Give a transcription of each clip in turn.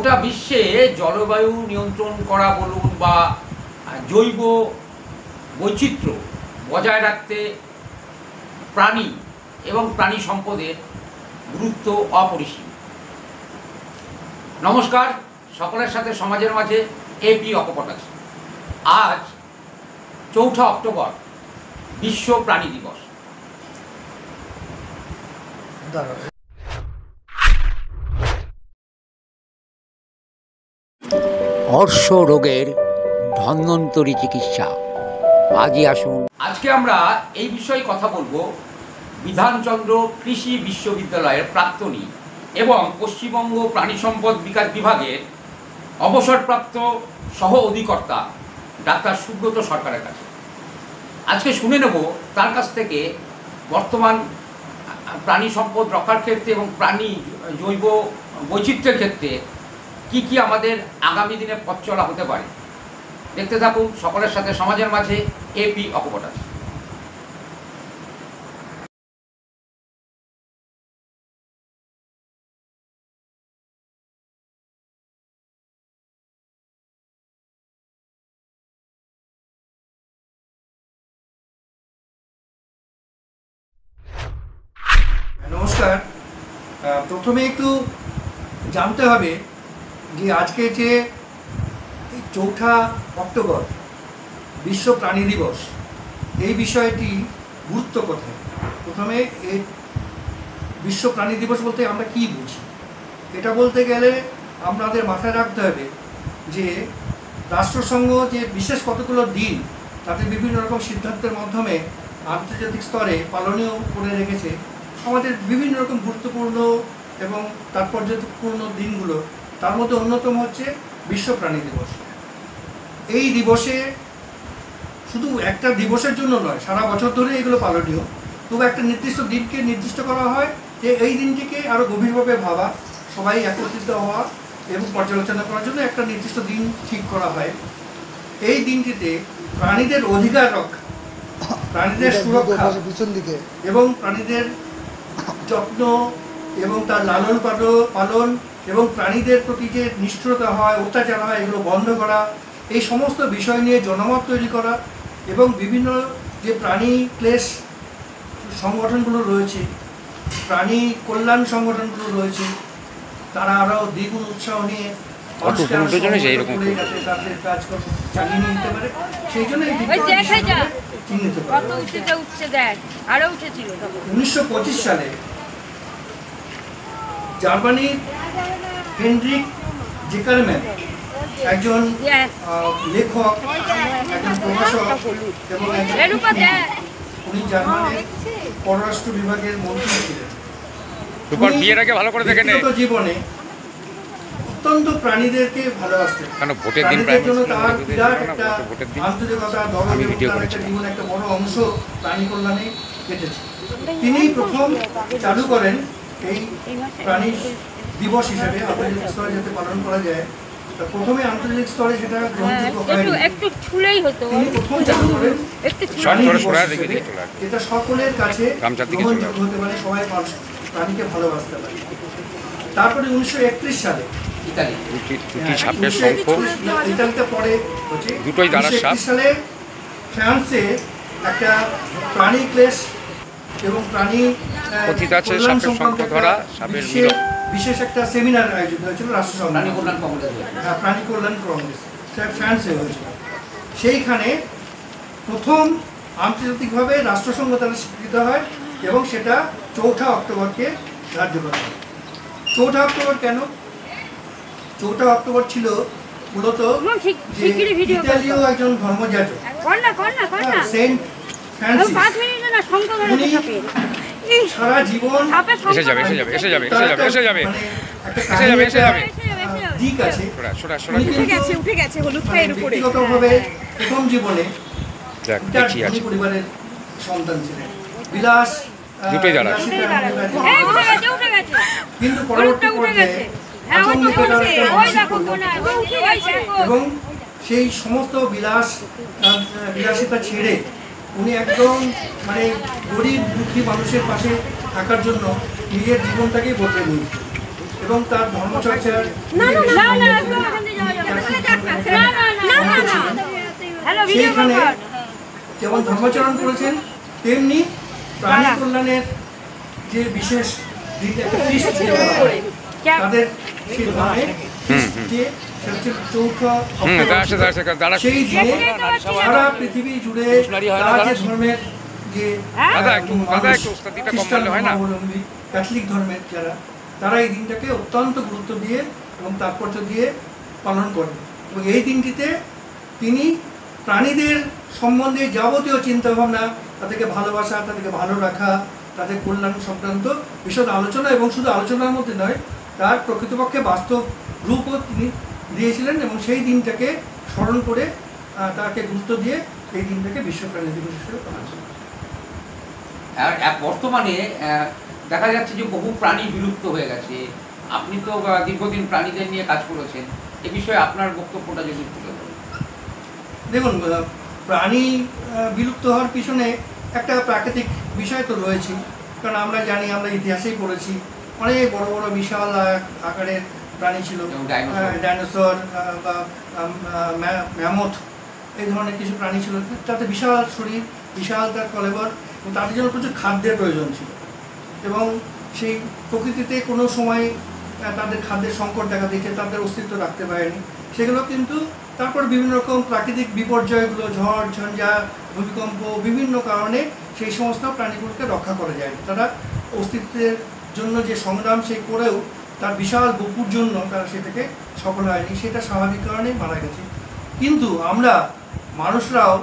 গোটা বিশ্বে জলবায়ু নিয়ন্ত্রণ করা বলুন বা জৈব বৈচিত্র্য বজায় রাখতে প্রাণী এবং প্রাণী সম্পদের গুরুত্ব অপরিসীম। নমস্কার, সকলের সাথে সমাজের মাঝে এপি অকপটাস। আজ 4 অক্টোবর বিশ্ব প্রাণী দিবস। অর্শ রোগের ধন্বন্তরী চিকিৎসা। আজই আসুন। আজকে আমরা এই বিষয়ে কথা বলবো বিধানচন্দ্র কৃষি বিশ্ববিদ্যালয়ের প্রাক্তনী এবং পশ্চিমবঙ্গ প্রাণী সম্পদ বিকাশ বিভাগের অবসরপ্রাপ্ত সহ অধিকর্তা ডাক্তার সুব্রত সরকারের কাছে। আজকে শুনে নেব তার কাছ থেকে বর্তমান প্রাণী সম্পদ রক্ষার ক্ষেত্রে এবং প্রাণী জৈব বৈচিত্র্যের ক্ষেত্রে কি কি আমাদের আগামী দিনে পথ চলা হতে পারে। দেখতে থাকুন সকলের সাথে সমাজের মাঝে এপি অকপটাস। নমস্কার। প্রথমে একটু জানতে হবে যে আজকে যে 4 অক্টোবর বিশ্ব প্রাণী দিবস, এই বিষয়টি গুরুত্ব কোথায়। প্রথমে এই বিশ্ব প্রাণী দিবস বলতে আমরা কি বুঝি, এটা বলতে গেলে আমাদের মাথায় রাখতে হবে যে রাষ্ট্রসংঘ যে বিশেষ কতগুলো দিন তাতে বিভিন্ন রকম সিদ্ধান্তের মাধ্যমে আন্তর্জাতিক স্তরে পালনীয় করে রেখেছে আমাদের বিভিন্ন রকম গুরুত্বপূর্ণ এবং তাৎপর্যপূর্ণ দিনগুলো। তার মধ্যে অন্যতম হচ্ছে বিশ্ব প্রাণী দিবস। এই দিবসে শুধু একটা দিবসের জন্য নয়, সারা বছর ধরে এগুলো পালনীয়, তবু একটা নির্দিষ্ট দিনকে নির্দিষ্ট করা হয় যে এই দিনটিকে আরও গভীরভাবে ভাবা, সবাই একত্রিত হওয়া এবং পর্যালোচনা করার জন্য একটা নির্দিষ্ট দিন ঠিক করা হয়। এই দিনটিতে প্রাণীদের অধিকার রক্ষা, প্রাণীদের সুরক্ষা এবং প্রাণীদের যত্ন এবং তার লালন পালন এবং প্রাণীদের প্রতি যে নিষ্ঠুরতা হয়, অত্যাচার হয়, এগুলো বন্ধ করা, এই সমস্ত বিষয় নিয়ে জনমত তৈরি করা এবং বিভিন্ন যে প্রাণী ক্লেশ সংগঠনগুলো রয়েছে, প্রাণী কল্যাণ সংগঠনগুলো রয়েছে, তারা আরও দ্বিগুণ উৎসাহ নিয়ে তাদের কাজকর্ম চালিয়ে নিতে পারে। সেই জন্য চিহ্নিত করা। 1925 সালে জার্মানির হেনরিক জেকারম্যান, একজন লেখক, একজন প্রকাশক এবং উনি জার্মানির পররাষ্ট্র বিভাগের মন্ত্রী ছিলেন। জীবনে অত্যন্ত প্রাণীদেরকে ভালোবাসতেন। প্রাণীদের জন্য তার বিরাট একটা আন্তরিকতা, জীবনে একটা বড় অংশ প্রাণী কল্যাণে কেটেছে। তিনি প্রথম চালু করেন এই প্রাণী দিবস হিসেবে আন্তর্জাতিক স্তরে যাতে পালন করা যায়। প্রথমে আন্তর্জাতিক স্তরে সেটা গ্রহণযোগ্য হয়নি। তিনি প্রথম চালু করেন যেটা সকলের কাছে গ্রহণযোগ্য হতে পারে, সবাই প্রাণীকে ভালোবাসতে পারে। তারপরে 1931 সালে ইতালিতে পরে হচ্ছে 1931 সালে ফ্রান্সে একটা প্রাণী ক্লেশ এবং প্রাণী বিশেষ একটা সেমিনার আয়োজিত হয়েছিল রাষ্ট্রসংঘ প্রাণী কল্যাণ কংগ্রেস, ফ্রান্সে হয়েছিল। সেইখানে প্রথম আন্তর্জাতিকভাবে রাষ্ট্রসংঘ দ্বারা স্বীকৃত হয় এবং সেটা 4 অক্টোবরকে ধার্য করা হয়। 4 অক্টোবর কেন? 4 অক্টোবর ছিল মূলত ইতালীয় একজন ধর্মযাজক সেন্ট ফ্রান্সিস, উনি সারা জীবন দিক আছে ব্যক্তিগতভাবে প্রথম জীবনে পরিবারের সন্তান ছিলেন, কিন্তু পরবর্তী পর্যায়ে এবং সেই সমস্ত বিলাসিতা ছেড়ে উনি একদম গরিব দুঃখী মানুষের পাশে থাকার জন্য নিজের জীবনটাকেই বদলে নিয়েছেন এবং তার ধর্মচর্চার সেইখানে যেমন ধর্মাচরণ করেছেন, তেমনি প্রাণী কল্যাণের যে বিশেষ দিন একটা ফিস্ট তাদের সেই ধর্মে যে চৌঠা সেই দিনে সারা পৃথিবী জুড়ে তারা যে ধর্মের যে খ্রিস্টান ধর্মাবলম্বী ক্যাথলিক ধর্মের যারা, তারা এই দিনটাকে অত্যন্ত গুরুত্ব দিয়ে এবং তাৎপর্য দিয়ে পালন করেন। এবং এই দিনটিতে তিনি প্রাণীদের সম্বন্ধে যাবতীয় চিন্তাভাবনা, তাদেরকে ভালোবাসা, তাদেরকে ভালো রাখা, তাদের কল্যাণ সংক্রান্ত বিশদ আলোচনা, এবং শুধু আলোচনার মধ্যে নয়, তার প্রকৃতপক্ষে বাস্তব রূপও তিনি দিয়েছিলেন। এবং সেই দিনটাকে স্মরণ করে তাকে গুরুত্ব দিয়ে এই দিনটাকে বিশ্ব প্রাণী দিবস হিসেবে পালন করা। আর বর্তমানে দেখা যাচ্ছে যে বহু প্রাণী বিলুপ্ত হয়ে গেছে। আপনি তো দীর্ঘদিন প্রাণীদের নিয়ে কাজ করেছেন, এ বিষয়ে আপনার বক্তব্যটা যদি তুলে ধরুন। দেখুন, প্রাণী বিলুপ্ত হওয়ার পিছনে একটা প্রাকৃতিক বিষয় তো রয়েছে। কারণ আমরা জানি, আমরা ইতিহাসেই পড়েছি, অনেক বড় বড় বিশাল আকারের প্রাণী ছিল, ডাইনোসর বা ম্যামথ, এই ধরনের কিছু প্রাণী ছিল। তাতে বিশাল শরীর, বিশাল তার কলেবর, এবং তাদের জন্য প্রচুর খাদ্যের প্রয়োজন ছিল। এবং সেই প্রকৃতিতে কোনো সময় তাদের খাদ্যের সংকট দেখা দিয়েছে, তাদের অস্তিত্ব রাখতে পারেনি। সেগুলো কিন্তু তারপর বিভিন্ন রকম প্রাকৃতিক বিপর্যয়গুলো, ঝড় ঝঞ্ঝা, ভূমিকম্প, বিভিন্ন কারণে সেই সমস্ত প্রাণীগুলোকে রক্ষা করা যায়। তারা অস্তিত্বের জন্য যে সংগ্রাম সে করেও তার বিশাল বপুর জন্য তারা সেটাকে সফল হয়নি, সেটা স্বাভাবিক কারণেই মারা গেছে। কিন্তু আমরা মানুষরাও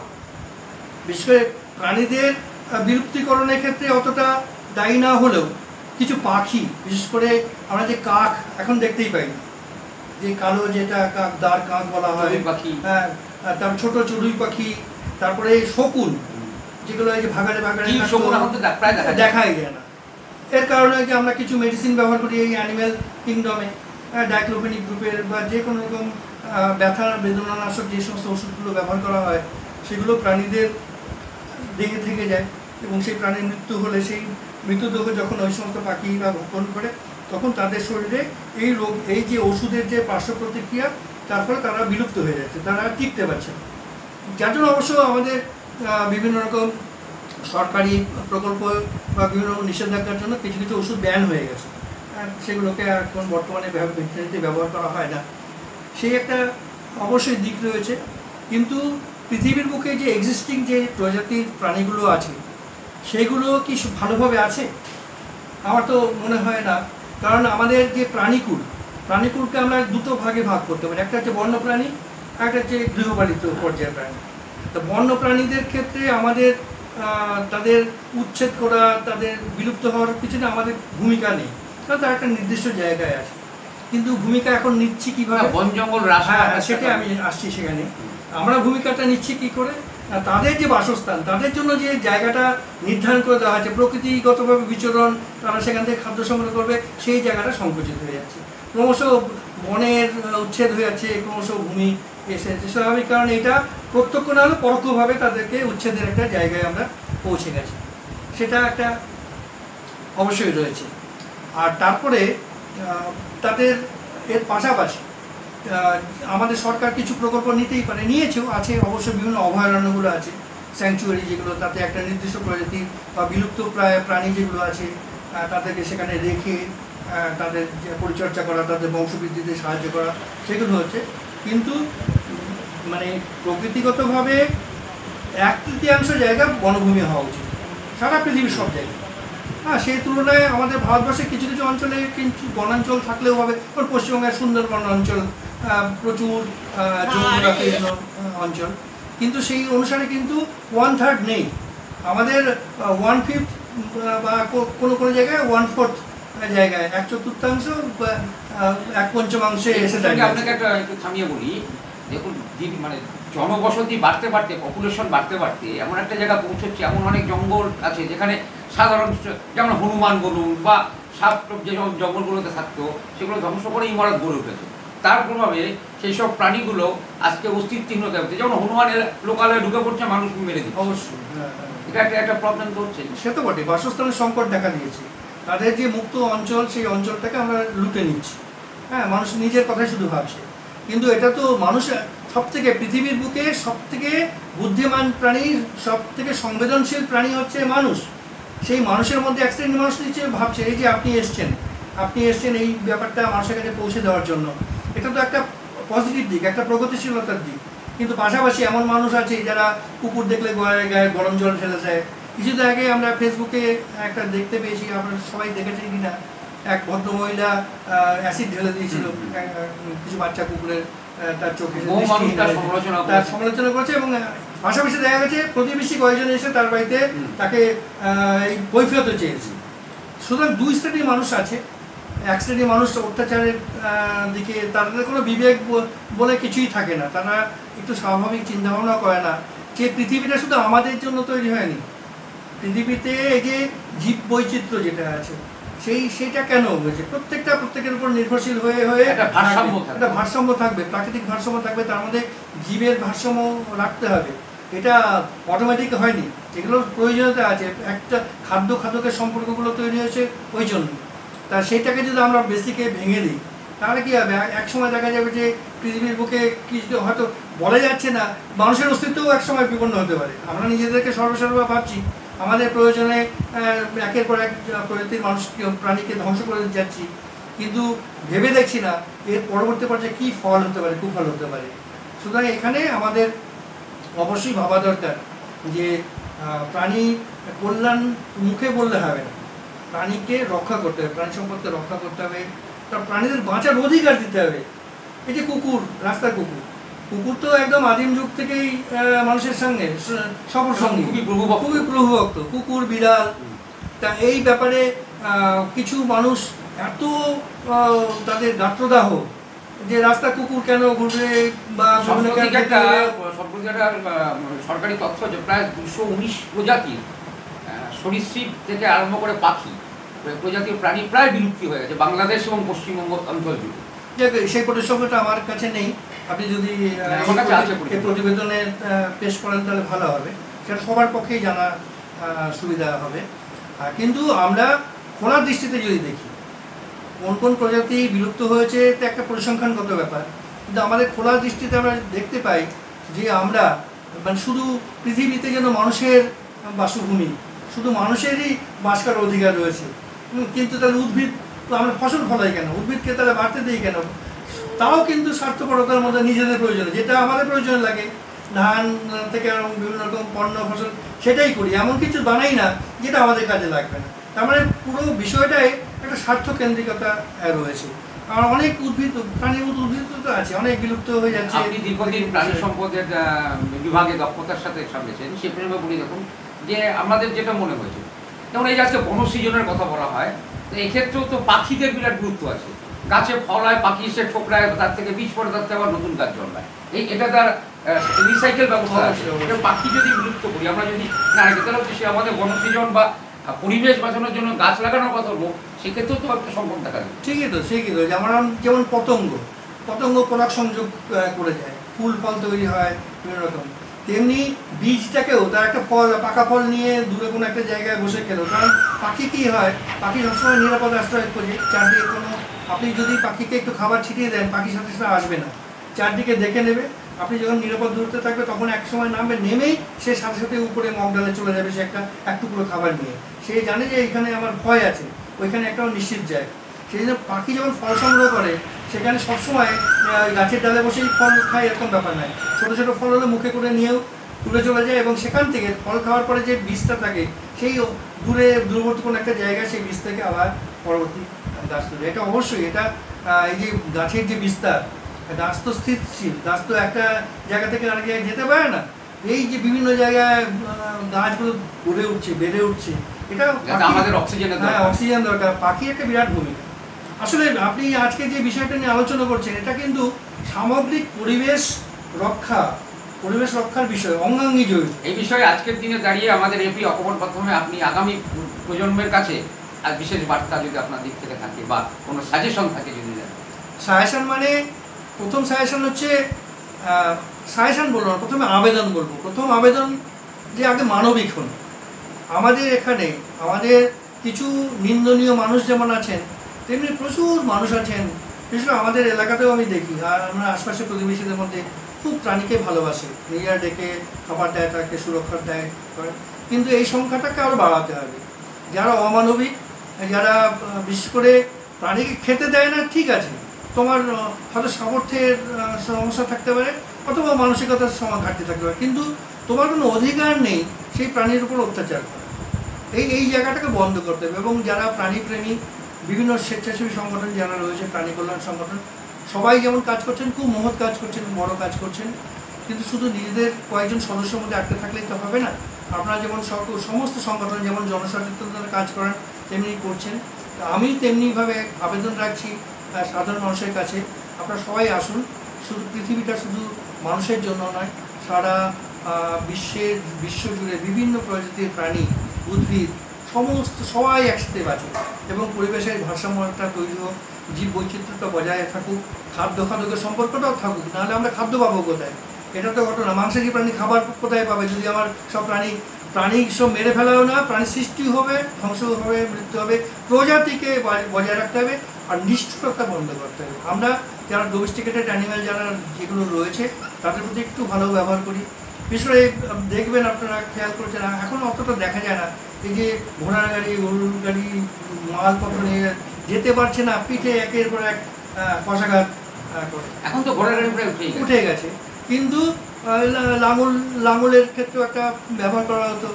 বিশেষ করে প্রাণীদের বিলুপ্তিকরণের ক্ষেত্রে অতটা দায়ী না হলেও কিছু পাখি, বিশেষ করে আমরা যে কাক এখন দেখতেই পাই, যে কালো যেটা কাক, দাঁড় কাক বলা হয়, হ্যাঁ, তারপর ছোট চড়ুই পাখি, তারপরে শকুন, যেগুলো এই যে ভাগাড়ে ভাগাড়ে দেখাই যায় না। এর কারণে যে আমরা কিছু মেডিসিন ব্যবহার করি এই অ্যানিম্যাল কিংডমে, ডাইক্লোফেনিক গ্রুপের বা যে কোনো রকম ব্যথা বেদনানাশক যে সমস্ত ওষুধগুলো ব্যবহার করা হয়, সেগুলো প্রাণীদের দেহে থেকে যায়। এবং সেই প্রাণীর মৃত্যু হলে সেই মৃতদেহ যখন ওই সমস্ত পাখিরা ভক্ষণ করে, তখন তাদের শরীরে এই রোগ, এই যে ওষুধের যে পার্শ্ব প্রতিক্রিয়া, তার ফলে তারা বিলুপ্ত হয়ে যাচ্ছে, তারা টিকতে পারছে না। যার জন্য অবশ্য আমাদের বিভিন্ন রকম সরকারি প্রকল্প বা বিভিন্ন নিষেধাজ্ঞার জন্য কিছু কিছু ওষুধ ব্যান হয়ে গেছে, সেগুলোকে এখন বর্তমানে ভেটেরিনারিতে ব্যবহার করা হয় না। সেই একটা অবশ্যই দিক রয়েছে। কিন্তু পৃথিবীর বুকে যে এক্সিস্টিং যে প্রজাতির প্রাণীগুলো আছে, সেগুলো কি ভালোভাবে আছে? আমার তো মনে হয় না। কারণ আমাদের যে প্রাণীকুলকে আমরা দুটো ভাগে ভাগ করতে পারি, একটা হচ্ছে বন্যপ্রাণী, একটা হচ্ছে গৃহপালিত পর্যায়ের প্রাণী। তো বন্যপ্রাণীদের ক্ষেত্রে আমাদের তাদের উচ্ছেদ করা, তাদের বিলুপ্ত হওয়ার পিছনে আমাদের ভূমিকা নেই, কারণ তার একটা নির্দিষ্ট জায়গায় আছে। কিন্তু ভূমিকা এখন নিচ্ছি কীভাবে? বন জঙ্গল, হ্যাঁ, সেটা আমি আসছি সেখানে। আমরা ভূমিকাটা নিচ্ছি কী করে? তাদের যে বাসস্থান, তাদের জন্য যে জায়গাটা নির্ধারণ করে দেওয়া আছে, প্রকৃতিগতভাবে বিচরণ, তারা সেখান থেকে খাদ্য সংগ্রহ করবে, সেই জায়গাটা সংকুচিত হয়ে যাচ্ছে, ক্রমশ বনের উচ্ছেদ হয়ে যাচ্ছে, ক্রমশ ভূমি এসে যাচ্ছে। স্বাভাবিক কারণ এটা প্রত্যক্ষ না হলে পরোক্ষভাবে তাদেরকে উচ্ছেদের একটা জায়গায় আমরা পৌঁছে গেছি, সেটা একটা অবশ্যই রয়েছে। আর তারপরে তাদের এর পাশাপাশি আমাদের সরকার কিছু প্রকল্প নিতেই পারে, নিয়েছেও, আছে অবশ্যই। বিভিন্ন অভয়ারণ্যগুলো আছে, স্যাংচুয়ারি, যেগুলো তাতে একটা নির্দিষ্ট প্রজাতি বা বিলুপ্ত প্রায় প্রাণী যেগুলো আছে, তাদেরকে সেখানে রেখে তাদের পরিচর্যা করা, তাদের বংশবৃদ্ধিতে সাহায্য করা, সেগুলো হচ্ছে। কিন্তু মানে প্রকৃতিগতভাবে 1/3 জায়গা বনভূমি হওয়া উচিত সারা পৃথিবীর সব জায়গায়। হ্যাঁ, সেই তুলনায় আমাদের ভারতবর্ষে কিছু কিছু অঞ্চলে কিন্তু বনাঞ্চল থাকলেও হবে। পশ্চিমবঙ্গের সুন্দরবন অঞ্চল প্রচুর জঙ্গলাকীর্ণ অঞ্চল, কিন্তু সেই অনুসারে কিন্তু 1/3 নেই। আমাদের 1/5 বা কোনো কোনো জায়গায় 1/4 জায়গায় 1/4 বা 1/5 এসে দাঁড়িয়ে। আপনাকে একটু থামিয়ে বলি, দেখুন মানে জনবসতি বাড়তে বাড়তে, পপুলেশন বাড়তে বাড়তে এমন একটা জায়গা পৌঁছচ্ছে, এমন অনেক জঙ্গল আছে যেখানে সাধারণ, যেমন হনুমান বলুন বা সাপ যে জঙ্গলগুলোতে থাকতো, সেগুলো ধ্বংস করে ইমারত গড়ে উঠেছে। তার প্রভাবে সেই সব প্রাণীগুলো আজকে অস্তিত্বহীনতা হচ্ছে। যেমন হনুমানের লোকালয়ে ঢুকে পড়ছে, মানুষ মেরে দিচ্ছে। অবশ্যই এটা একটা প্রবলেম তো হচ্ছে। সে তো বটে, বাসস্থানের সংকট দেখা দিয়েছে। তাদের যে মুক্ত অঞ্চল, সেই অঞ্চলটাকে আমরা লুটে নিচ্ছি। হ্যাঁ, মানুষ নিজের কথাই শুধু ভাবছে, কিন্তু এটা তো মানুষ সবথেকে পৃথিবীর বুকে সবথেকে বুদ্ধিমান প্রাণী, সবথেকে সংবেদনশীল প্রাণী হচ্ছে মানুষ। সেই মানুষের মধ্যে এক শ্রেণীর মানুষ নিচে ভাবছে, এই যে আপনি এসছেন এই ব্যাপারটা মানুষের কাছে পৌঁছে দেওয়ার জন্য, এটা তো একটা পজিটিভ দিক, একটা প্রগতিশীলতার দিক। কিন্তু পাশাপাশি এমন মানুষ আছে যারা কুকুর দেখলে গায়ে গরম জল ঢেলে দেয়। কিছুদিন আগে আমরা ফেসবুকে একটা দেখতে পেয়েছি, আমরা সবাই দেখেছি কিনা, এক ভদ্রমহিলা অ্যাসিড ঢেলে দিয়েছিল কিছু বাচ্চা কুকুরের, তার চোখে তার সমালোচনা করেছে। এবং পাশাপাশি দেখা গেছে প্রতিবেশী কয়েকজন এসে তার বাড়িতে তাকে এই কৈফিয়তও চেয়েছে। সুতরাং দুই শ্রেণীর মানুষ আছে। এক শ্রেণীর মানুষ অত্যাচারের দিকে, তাদের কোনো বিবেক বলে কিছুই থাকে না, তারা একটু স্বাভাবিক চিন্তাভাবনা করে না যে পৃথিবীটা শুধু আমাদের জন্য তৈরি হয়নি। পৃথিবীতে এই যে জীব বৈচিত্র্য যেটা আছে, সেইটা কেন হয়েছে, প্রত্যেকের উপর নির্ভরশীল হয়ে একটা ভারসাম্য থাকবে, প্রাকৃতিক ভারসাম্য থাকবে, তার মধ্যে জীবের ভারসাম্য রাখতে হবে। এটা অটোমেটিক হয়নি, এগুলোর প্রয়োজনীয়তা আছে। একটা খাদ্যের সম্পর্কগুলো তৈরি হয়েছে ওই জন্য। তা সেইটাকে যদি আমরা বেসিকে ভেঙে দিই, তাহলে কী হবে? এক সময় দেখা যাবে যে পৃথিবীর বুকে কিছু হয়তো বলা যাচ্ছে না, মানুষের অস্তিত্বও এক সময় বিপন্ন হতে পারে। আমরা নিজেদেরকে সর্বসর্বা ভাবছি, আমাদের প্রয়োজনে একের পর এক প্রজাতির প্রাণীকে ধ্বংস করে যাচ্ছি, কিন্তু ভেবে দেখছি না এর পরবর্তী পর্যায়ে কী ফল হতে পারে, কুফল হতে পারে। সুতরাং এখানে আমাদের অবশ্যই ভাবা দরকার যে প্রাণী কল্যাণ মুখে বললে হবে না, প্রাণীকে রক্ষা করতে হবে, প্রাণী সম্পদকে রক্ষা করতে হবে, তার প্রাণীদের বাঁচার অধিকার দিতে হবে। এই যে কুকুর, রাস্তার কুকুর তো একদম আদিম যুগ থেকেই মানুষের সঙ্গে সফর সঙ্গী, খুবই প্রভুভক্ত কুকুর, বিড়াল। তা এই ব্যাপারে কিছু মানুষ এত তাদের গাত্রদাহ যে রাস্তা কুকুর কেন ঘুরবে, বা সরকারি তথ্য যে প্রায় 219 প্রজাতির সরীসৃপ থেকে আরম্ভ করে পাখি প্রজাতির প্রাণী প্রায় বিলুপ্তি হয়ে গেছে বাংলাদেশ এবং পশ্চিমবঙ্গ অঞ্চল জুড়ে। সেই পরিসংখ্যানটা আমার কাছে নেই, আপনি যদি এই প্রতিবেদনে পেশ করেন তাহলে ভালো হবে, সেটা সবার পক্ষেই জানা সুবিধা হবে। কিন্তু আমরা খোলা দৃষ্টিতে যদি দেখি কোন প্রজাতি বিলুপ্ত হয়েছে, তো একটা পরিসংখ্যানগত ব্যাপার, কিন্তু আমাদের খোলা দৃষ্টিতে আমরা দেখতে পাই যে আমরা মানে শুধু পৃথিবীতে যেন মানুষের বাসভূমি, শুধু মানুষেরই বাস করার অধিকার রয়েছে। কিন্তু তাহলে উদ্ভিদ, তো আমরা ফসল ফলাই কেন, উদ্ভিদকে তাহলে বাড়তে দিই কেন? তাও কিন্তু স্বার্থপরতার মধ্যে নিজেদের প্রয়োজনে, যেটা আমাদের প্রয়োজনে লাগে, ধান থেকে বিভিন্ন রকম পণ্য ফসল, সেটাই করি, এমন কিছু বানাই না যেটা আমাদের কাজে লাগবে না। তার মানে পুরো বিষয়টাই একটা স্বার্থকেন্দ্রিকতা রয়েছে। আর অনেক উদ্ভিদ তো আছে, অনেক বিলুপ্ত হয়ে যাচ্ছে। আপনি দীর্ঘদিন প্রাণী সম্পদের বিভাগে দক্ষতার সাথে সামলেছেন, সে প্রেমে বলি দেখুন যে আমাদের যেটা মনে হয়েছে, যেমন এই যে আজকে বনসৃজনের কথা বলা হয়, তো এক্ষেত্রেও তো পাখিদের বিরাট গুরুত্ব আছে। গাছে ফল হয়, পাখি এসে ঠোকরায়, তার থেকে বীজ পরে তার থেকে আবার নতুন গাছ জন্মায়, এটা তার রিসাইকেল ব্যবস্থা আছে। পাখি যদি বিলুপ্ত করি, আমরা যদি না রাখি, তাহলে হচ্ছে সে আমাদের বনসৃজন বা পরিবেশ বাঁচানোর জন্য গাছ লাগানোর কথা বলবো, সেক্ষেত্রেও তো একটা সংকট দেখা যায়। ঠিকই তো যেমন পতঙ্গ পরাগ সংযোগ করে যায়, ফুল ফল তৈরি হয় বিভিন্ন রকম, তেমনি বীজটাকেও তার একটা ফল, পাকা ফল নিয়ে দূরে কোনো একটা জায়গায় বসে খেলো। কারণ পাখি কী হয়, পাখি সবসময় নিরাপদ আশ্রয় খোঁজে। চারদিকে কোনো, আপনি যদি পাখিকে একটু খাবার ছিটিয়ে দেন, পাখির সাথে সাথে আসবে না, চারদিকে দেখে নেবে। আপনি যখন নিরাপদ দূরত্বে থাকবে, তখন এক সময় নামবে, নেমেই সে সাথে সাথে উপরে মগডালে চলে যাবে, সে এক টুকরো খাবার নিয়ে। সে জানে যে এখানে আমার ভয় আছে, ওইখানে একটা নিশ্চিত যায়। সেই জন্য পাখি যখন ফল সংগ্রহ করে, সেখানে সবসময় গাছের ডালে বসেই ফল খায় এরকম ব্যাপার নয়, ছোটো ছোটো ফল হলে মুখে করে নিয়েও তুলে চলে যায়, এবং সেখান থেকে ফল খাওয়ার পরে যে বীজটা থাকে, সেই দূরবর্তী কোনো একটা জায়গায় সেই বীজ থেকে আবার পরবর্তী গাছ তুলে। এটা অবশ্যই, এটা এই যে গাছের যে বিস্তার, গাছ তো স্থিতিশীল, গাছ তো একটা জায়গা থেকে আরেক জায়গায় যেতে পারে না। এই যে বিভিন্ন জায়গায় গাছগুলো গড়ে উঠছে, বেড়ে উঠছে, এটা আমাদের অক্সিজেন দরকার। পাখি একটা বিরাট ভূমিকা। আসলে আপনি আজকে যে বিষয়টা নিয়ে আলোচনা করছেন, এটা কিন্তু সামগ্রিক পরিবেশ রক্ষার বিষয়, অঙ্গাঙ্গী জড়িত। এই বিষয়ে আজকের দিনে দাঁড়িয়ে আমাদের এপি অকপট মাধ্যমে আপনি আগামী প্রজন্মের কাছে আর বিশেষ বার্তা যদি আপনার দিক থেকে থাকে বা কোনো সাজেশন থাকে যদি দেন। সাজেশন মানে প্রথম সাজেশন হচ্ছে, সাজেশন বলবো না, প্রথমে আবেদন বলবো। প্রথম আবেদন যে আগে মানবিক হন। আমাদের এখানে আমাদের কিছু নিন্দনীয় মানুষ যেমন আছেন, তেমনি প্রচুর মানুষ আছেন, বিশেষ করে আমাদের এলাকাতেও আমি দেখি, আর আমরা আশপাশের প্রতিবেশীদের মধ্যে খুব প্রাণীকে ভালোবাসে, নিজেরা ডেকে খাবার দেয়, তাকে সুরক্ষা দেয় করে। কিন্তু এই সংখ্যাটাকে আরও বাড়াতে হবে। যারা অমানবিক, যারা বিশেষ করে প্রাণীকে খেতে দেয় না, ঠিক আছে, তোমার হয়তো সামর্থ্যের সমস্যা থাকতে পারে অথবা মানসিকতার ঘাটতি থাকতে পারে, কিন্তু তোমার কোনো অধিকার নেই সেই প্রাণীর উপর অত্যাচার করা। এই জায়গাটাকে বন্ধ করতে হবে। এবং যারা প্রাণীপ্রেমী, বিভিন্ন স্বেচ্ছাসেবী সংগঠন যারা রয়েছে, প্রাণী কল্যাণ সংগঠন, সবাই যেমন কাজ করছেন, খুব মহৎ কাজ করছেন, বড় কাজ করছেন, কিন্তু শুধু নিজেদের কয়েকজন সদস্যের মধ্যে আটকে থাকলেই তো হবে না। আপনারা যেমন সমস্ত সংগঠন যেমন জনসচেতনতার কাজ করেন তেমনি করছেন, আমি তেমনিভাবে আবেদন রাখছি সাধারণ মানুষের কাছে, আপনারা সবাই আসুন। শুধু পৃথিবীটা শুধু মানুষের জন্য নয়, সারা বিশ্ব জুড়ে বিভিন্ন প্রজাতির প্রাণী, উদ্ভিদ, সবাই একসাথে বাঁচে এবং পরিবেশের ভারসাম্যটা তৈরি হোক, জীব বৈচিত্র্যটা বজায় থাকুক, খাদ্যের সম্পর্কটাও থাকুক। নাহলে আমরা খাদ্য পাবো কোথায়? এটা তো ঘটনা। মাংসাশী প্রাণী খাবার কোথায় পাবে যদি আমার সব প্রাণী সব মেরে ফেলাও না? প্রাণী সৃষ্টি হবে, ধ্বংস হবে, মৃত্যু হবে। প্রজাতিকে বজায় রাখতে হবে আর নিষ্ঠুরতা বন্ধ করতে হবে। আমরা যারা ডোমেস্টিকেটেড অ্যানিম্যাল যারা যেগুলো রয়েছে তাদের প্রতি একটু ভালো ব্যবহার করি। বিশেষ করে দেখবেন, আপনারা খেয়াল করছেন, এখন অতটা দেখা যায় না, এই যে ঘোড়ার গাড়ি, গরুর গাড়ি মালপত্র নিয়ে যেতে পারছে না, পিঠে একের পর এক কষাঘাত করে। এখন তো ঘোড়ার গাড়ি উঠে গেছে, কিন্তু লাঙলের ক্ষেত্রেও একটা ব্যবহার করা হতো,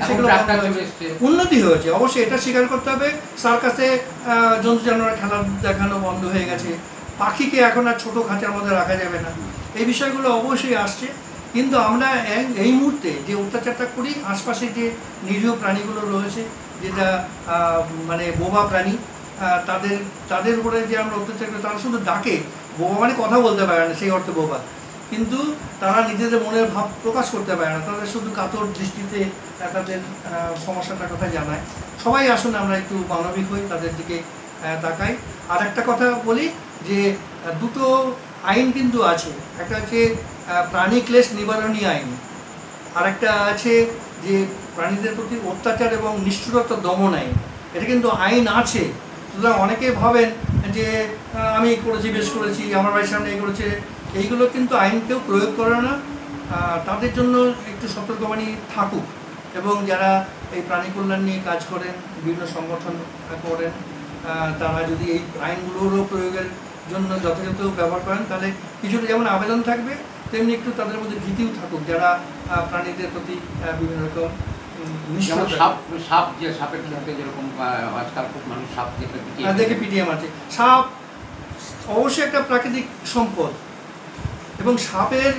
সেগুলো উন্নতি হয়েছে অবশ্যই, এটা স্বীকার করতে হবে। সার্কাসে জন্তু জানোয়ার খেলা দেখানো বন্ধ হয়ে গেছে, পাখিকে এখন আর ছোটো খাঁচার মধ্যে রাখা যাবে না, এই বিষয়গুলো অবশ্যই আসছে। কিন্তু আমরা এই মুহূর্তে যে অত্যাচারটা করি, আশপাশে যে নিরীহ প্রাণীগুলো রয়েছে, যেটা মানে বোবা প্রাণী, তাদের উপরে যে আমরা অত্যাচার করি, তারা শুধু ডাকে, বোবা মানে কথা বলতে পারে না সেই অর্থে বোবা, কিন্তু তারা নিজেদের মনের ভাব প্রকাশ করতে পারে না, তাদের শুধু কাতর দৃষ্টিতে তাদের সমস্যাটার কথা জানায়। সবাই আসুন আমরা একটু মানবিক হই, তাদের দিকে তাকাই। আর একটা কথা বলি যে দুটো আইন কিন্তু আছে, একটা হচ্ছে প্রাণী ক্লেশ নিবারণী আইন, আর একটা আছে যে প্রাণীদের প্রতি অত্যাচার এবং নিষ্ঠুরতা দমন আইন। এটা কিন্তু আইন আছে। সুতরাং অনেকে ভাবেন যে আমি করেছি, বেশ করেছি, আমার বাড়ির সামনে এই করেছে, এইগুলো কিন্তু আইন কেউ প্রয়োগ করে না। তাদের জন্য একটু সতর্কবাণী থাকুক। এবং যারা এই প্রাণী কল্যাণ নিয়ে কাজ করেন, বিভিন্ন সংগঠন করেন, তারা যদি এই আইনগুলোরও প্রয়োগের জন্য যথাযথ ব্যবহার করেন, তাহলে কিছুটা যেমন আবেদন থাকবে, তেমনি একটু তাদের মধ্যে ভীতিও থাকুক, যারা প্রাণীদের প্রতি বিভিন্ন রকম সাপের ক্ষেত্রে যেরকম আজকাল খুব মানুষ সাপ দেখে পিটিয়ে মারছে। সাপ অবশ্যই একটা প্রাকৃতিক সম্পদ, এবং সাপের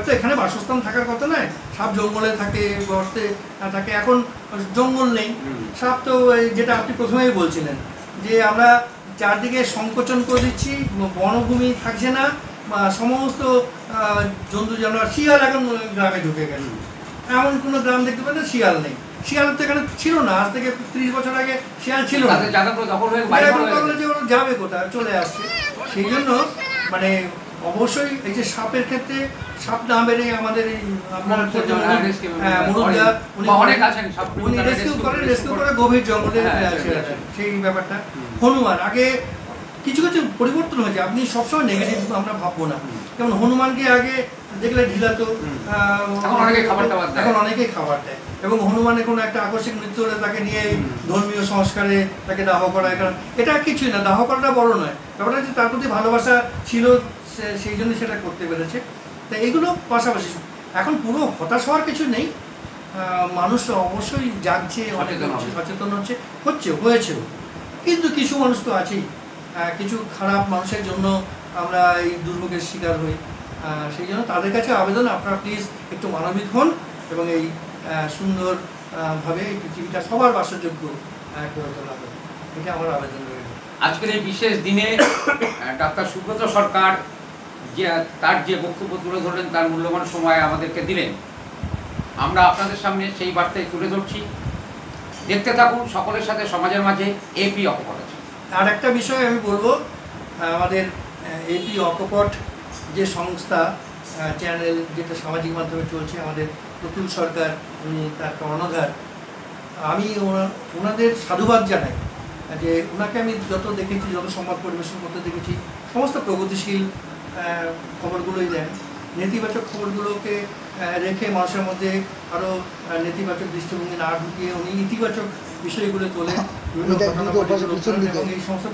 তো এখানে বাসস্থান থাকার কথা নয়। সাপ জঙ্গলে থাকে, গর্তে থাকে, এখন জঙ্গল নেই। সাপ তো যেটা আপনি প্রথমেই বলছিলেন যে আমরা চারদিকে সংকোচন করে দিচ্ছি, বনভূমি থাকছে না, সমস্ত জন্তু জানোয়ার, শিয়াল এখন গ্রামে ঢুকে গেল, এমন কোনো গ্রাম দেখতে পাবেন শিয়াল নেই। শিয়াল তো এখানে ছিল না, আজ থেকে 30 বছর আগে শিয়াল ছিল না, যাবে কোথায়, চলে আসছে। সেই জন্য মানে অবশ্যই এই যে সাপের ক্ষেত্রে, সাপ না বেড়ে আমাদের এই আপনার উনি রেস্কিউ করে গভীর জঙ্গলে সেই ব্যাপারটা। হনুমান, আগে কিছু কিছু পরিবর্তন হয়েছে, আপনি সবসময় নেগেটিভ আমরা ভাববো না। যেমন হনুমানকে আগে দেখলে ঢিলাতো, এখন অনেকেই খাবার দেয়। এবং হনুমানের কোনো একটা আকস্মিক মৃত্যু হলে তাকে নিয়ে ধর্মীয় সংস্কারে তাকে দাহ করা, এটা কিছুই না, দাহ করাটা বড় নয়, ব্যাপারটা হচ্ছে তার প্রতি ভালোবাসা ছিল, সেই জন্য সেটা করতে পেরেছে। তো এইগুলো পাশাপাশি এখন পুরো হতাশ হওয়ার কিছু নেই, মানুষ অবশ্যই জাগছে, অনেক সচেতন হয়েছেও, কিন্তু কিছু মানুষ তো আছেই, কিছু খারাপ মানুষের জন্য আমরা এই দুর্ভোগের শিকার হই। সেই জন্য তাদের কাছে আবেদন, আপনারা প্লিজ একটু মানবিক হন এবং এই সুন্দরভাবে এই পৃথিবীটা সবার বাসযোগ্য করে তোলা হবে, এটা আমার আবেদন রয়েছে। আজকের এই বিশেষ দিনে ডাক্তার সুব্রত সরকার তার যে বক্তব্য তুলে ধরলেন, তার মূল্যবান সময় আমাদেরকে দিলেন, আমরা আপনাদের সামনে সেই বার্তায় তুলে ধরছি। দেখতে থাকুন সকলের সাথে সমাজের মাঝে এপি অকপট আছে। আর একটা বিষয় আমি বলবো, আমাদের এপি অকপট যে সংস্থা, চ্যানেল যেটা সামাজিক মাধ্যমে চলছে, আমাদের প্রতুল সরকার উনি তার কর্ণধার, আমি ওনাদের সাধুবাদ জানাই যে ওনাকে আমি যত দেখেছি, যত সংবাদ পরিবেশন করতে দেখেছি, সমস্ত প্রগতিশীল খবরগুলোই দেন। নেতিবাচক খবরগুলোকে রেখে মানুষের মধ্যে আরও নেতিবাচক দৃষ্টিভঙ্গি না ঢুকিয়ে উনি ইতিবাচক বিষয়গুলো তোলে, বিভিন্ন ঘটনা এবং এই সমস্ত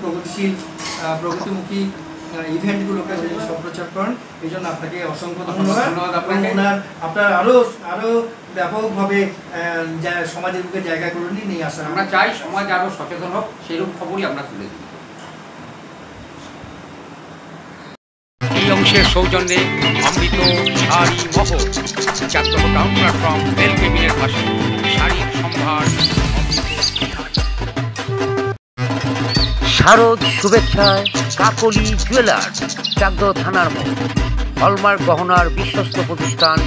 প্রগতিমুখী ইভেন্টগুলোকে সম্প্রচার করেন। এই জন্য আপনাকে অসংখ্য ধন্যবাদ। আপনার আরও ব্যাপকভাবে সমাজের বুকে জায়গা করে নিয়ে আসা। আমরা চাই সমাজ আরও সচেতন হোক, সেইরকম খবরই আমরা তুলে দিই। এই অংশের সৌজন্যে অমৃত শাড়ি মহল, জাগ্রত টাউন প্ল্যাটফর্ম, রেল কেবিনের পাশে শাড়ির সম্ভার। শারদ শুভেচ্ছায় কাকলি জুয়েলার্স, চাকদহ থানার মোড়। হলমার্ক গহনার বিশ্বস্ত প্রতিষ্ঠান,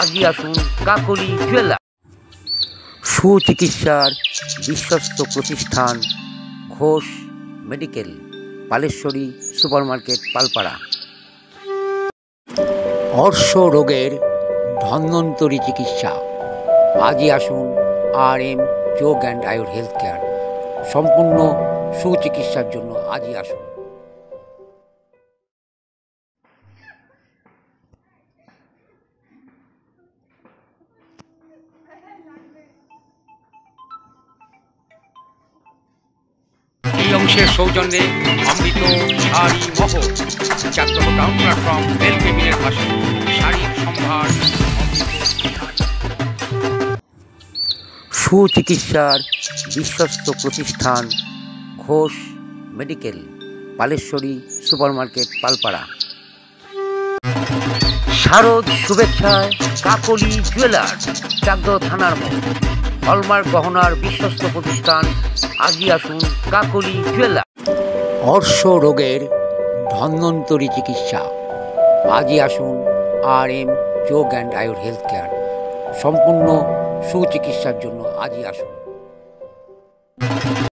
আজই আসুন কাকলি জুয়েলার্স। সুচিকিৎসার বিশ্বস্ত প্রতিষ্ঠান, ঘোষ মেডিকেল, পালেশ্বরী সুপারমার্কেট, পালপাড়া। অর্শ রোগের ধন্বন্তরী চিকিৎসা, আজই আসুন RM চোখ অ্যান্ড আয়ুর হেলথ কেয়ার। সম্পূর্ণ সুচিকিৎসার জন্য আজই আসুন। এই অংশের সৌজন্যে অমৃত শাড়ি মহল, জাগ্রত টাউন প্ল্যাটফর্ম, রেল কেবিনের পাশে শাড়ির সম্ভার। সুচিকিৎসার বিশ্বস্ত প্রতিষ্ঠান, ঘোষ মেডিকেল, পালেশ্বরী সুপারমার্কেট, পালপাড়া। শারদ শুভেচ্ছায় কাকলি জুয়েলার্স, চাকদহ থানার মোড়। হলমার্ক গহনার বিশ্বস্ত প্রতিষ্ঠান, আজই আসুন কাকলি জুয়েলার্স। অর্শ রোগের ধন্বন্তরী চিকিৎসা, আজই আসুন RM চোখ অ্যান্ড আয়ুর হেলথ কেয়ার। সম্পূর্ণ সুচিকিৎসার জন্য আজই আসুন।